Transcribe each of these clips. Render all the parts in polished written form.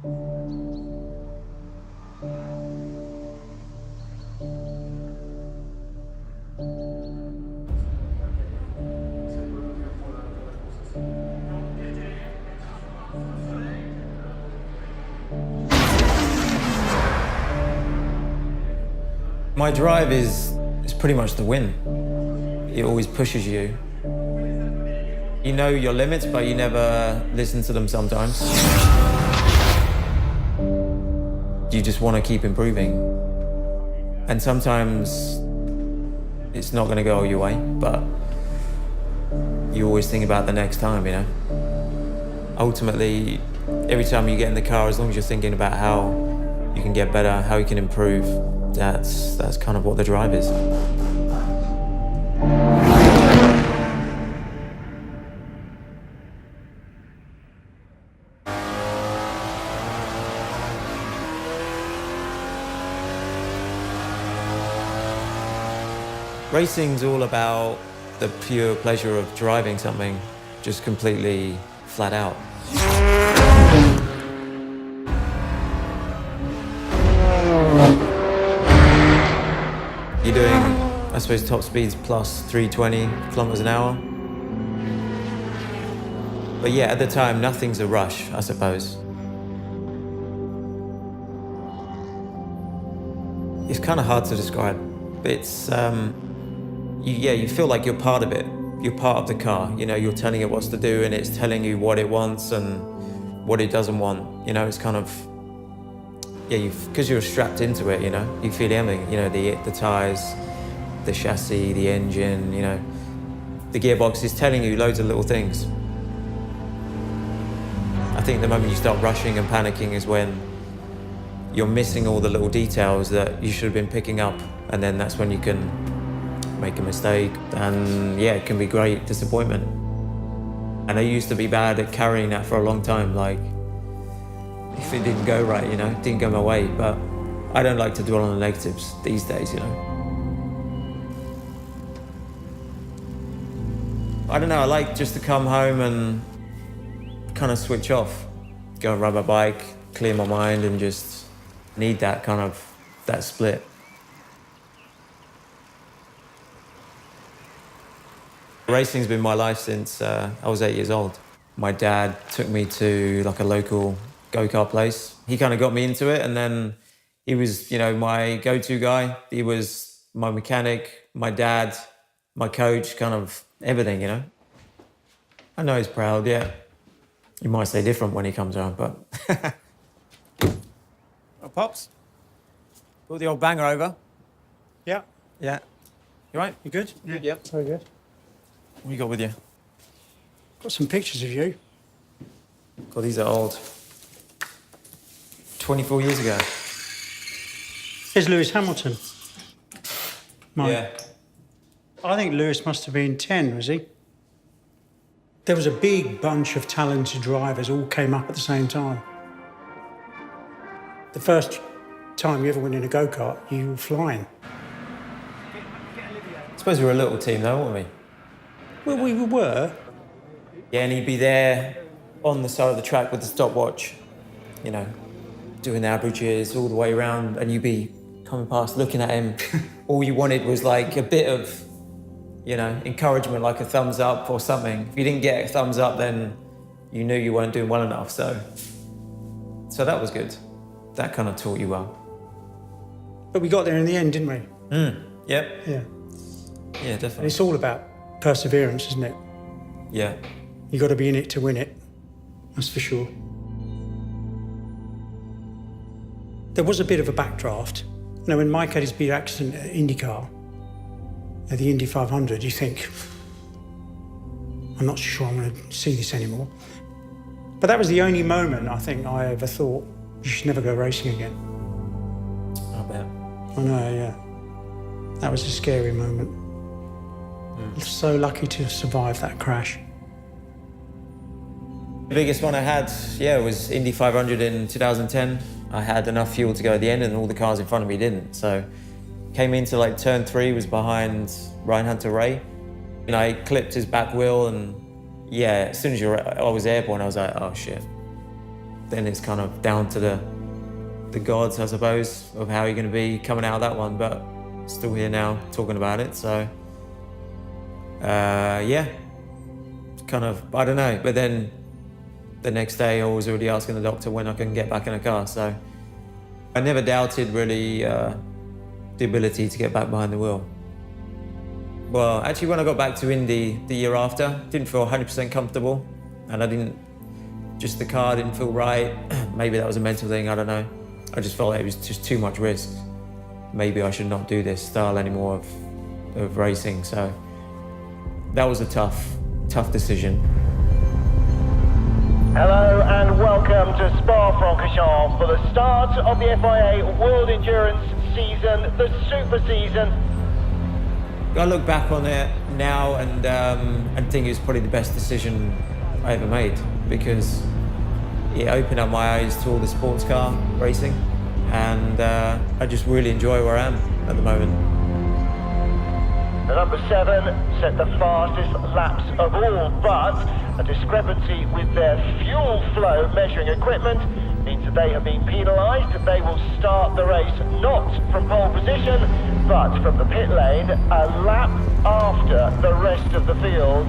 My drive is pretty much the win. It always pushes you. You know your limits, but you never listen to them sometimes. You just want to keep improving. And sometimes it's not going to go your way, but you always think about the next time, you know? Ultimately, every time you get in the car, as long as you're thinking about how you can get better, how you can improve, that's kind of what the drive is. Racing's all about the pure pleasure of driving something, just completely flat out. You're doing, I suppose, top speeds plus 320 kilometers an hour. But yeah, at the time, nothing's a rush, I suppose. It's kind of hard to describe. It's, you feel like you're part of it. You're part of the car. You know, you're telling it what to do and it's telling you what it wants and what it doesn't want. You know, it's kind of, because you're strapped into it, you know, you feel everything, you know, the tyres, the chassis, the engine, you know. The gearbox is telling you loads of little things. I think the moment you start rushing and panicking is when you're missing all the little details that you should have been picking up, and then that's when you can make a mistake, and yeah, it can be great disappointment. And I used to be bad at carrying that for a long time, like, if it didn't go right, you know, it didn't go my way, but I don't like to dwell on the negatives these days, you know. I don't know, I like just to come home and kind of switch off, go and ride my bike, clear my mind, and just need that kind of, that split. Racing's been my life since I was 8 years old. My dad took me to like a local go-kart place. He kind of got me into it, and then he was, you know, my go-to guy. He was my mechanic, my dad, my coach, kind of everything, you know. I know he's proud, yeah. He might say different when he comes around, but... Well, Pops, brought the old banger over. Yeah. Yeah. You right? You good? Yeah. Yep. Very good. What you got with you? Got some pictures of you. God, these are old. 24 years ago. Here's Lewis Hamilton. Mike. Yeah. I think Lewis must have been 10, was he? There was a big bunch of talented drivers all came up at the same time. The first time you ever went in a go-kart, you were flying. I suppose we were a little team though, weren't we? Well, we were. Yeah, and he'd be there on the side of the track with the stopwatch, you know, doing the averages all the way around, and you'd be coming past, looking at him. All you wanted was like a bit of, you know, encouragement, like a thumbs up or something. If you didn't get a thumbs up, then you knew you weren't doing well enough, so that was good. That kind of taught you well. But we got there in the end, didn't we? Yep. Yeah. Yeah, And definitely. it's all about perseverance, isn't it? Yeah. You got to be in it to win it. That's for sure. There was a bit of a backdraft. You know, when Mike had his big accident at IndyCar, at the Indy 500, you think, I'm not sure I'm going to see this anymore. But that was the only moment I think I ever thought, you should never go racing again. I bet. I know, yeah. That was a scary moment. So lucky to have survived that crash. The biggest one I had, was Indy 500 in 2010. I had enough fuel to go at the end and all the cars in front of me didn't. So came into like turn 3, was behind Ryan Hunter-Reay. And I clipped his back wheel and as soon as I was airborne, I was like, oh shit. then it's kind of down to the gods, I suppose, of how you're going to be coming out of that one. But still here now, talking about it. So, yeah, kind of, I don't know. But then the next day, I was already asking the doctor when I can get back in a car. So I never doubted really the ability to get back behind the wheel. Well, actually, when I got back to Indy the year after, didn't feel 100% comfortable, and just the car didn't feel right. Maybe that was a mental thing, I don't know. I just felt like it was just too much risk. Maybe I should not do this style anymore of racing. So that was a tough decision. Hello and welcome to Spa-Francorchamps for the start of the FIA World Endurance season, the super season. I look back on it now and think it was probably the best decision I ever made, because it opened up my eyes to all the sports car racing, and I just really enjoy where I am at the moment. The number 7 set the fastest laps of all, but a discrepancy with their fuel flow measuring equipment means that they have been penalised. They will start the race not from pole position, but from the pit lane, a lap after the rest of the field.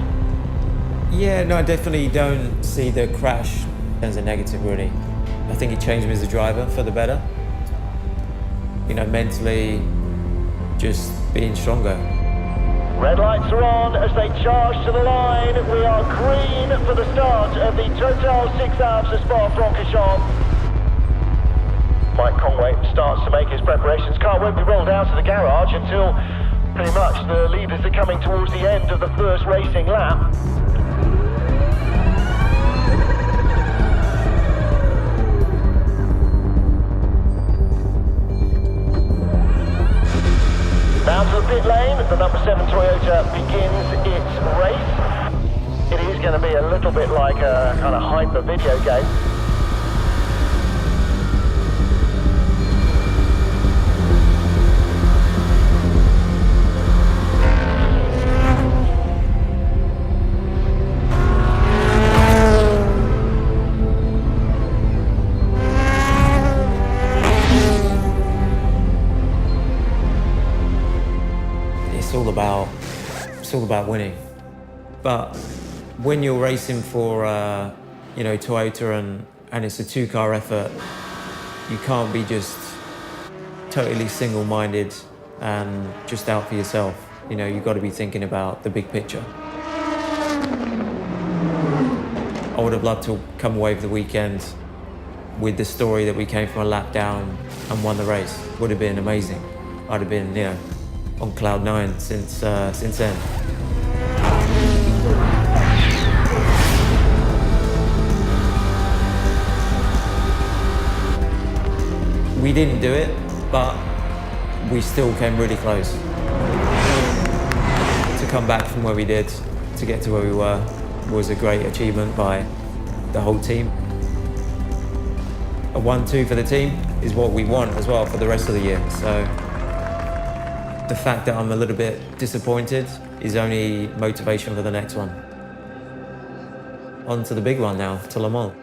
Yeah, no, I definitely don't see the crash as a negative, really. I think it changed me as a driver for the better. You know, mentally, just being stronger. Red lights are on as they charge to the line. We are green for the start of the Total 6 Hours of Spa-Francorchamps. Mike Conway starts to make his preparations. Car won't be rolled out of the garage until pretty much the leaders are coming towards the end of the first racing lap. Down to the pit lane, the number 7 Toyota begins its race. It is going to be a little bit like a kind of hyper video game. It's all about winning. But when you're racing for, Toyota and it's a 2-car effort, you can't be just totally single-minded and just out for yourself. You know, you've got to be thinking about the big picture. I would have loved to come away for the weekend with the story that we came from a lap down and won the race. Would have been amazing. I'd have been, on cloud 9 since then. We didn't do it, but we still came really close. To come back from where we did, to get to where we were, was a great achievement by the whole team. A 1-2 for the team is what we want as well for the rest of the year. So the fact that I'm a little bit disappointed is only motivation for the next one. On to the big one now, to Le Mans.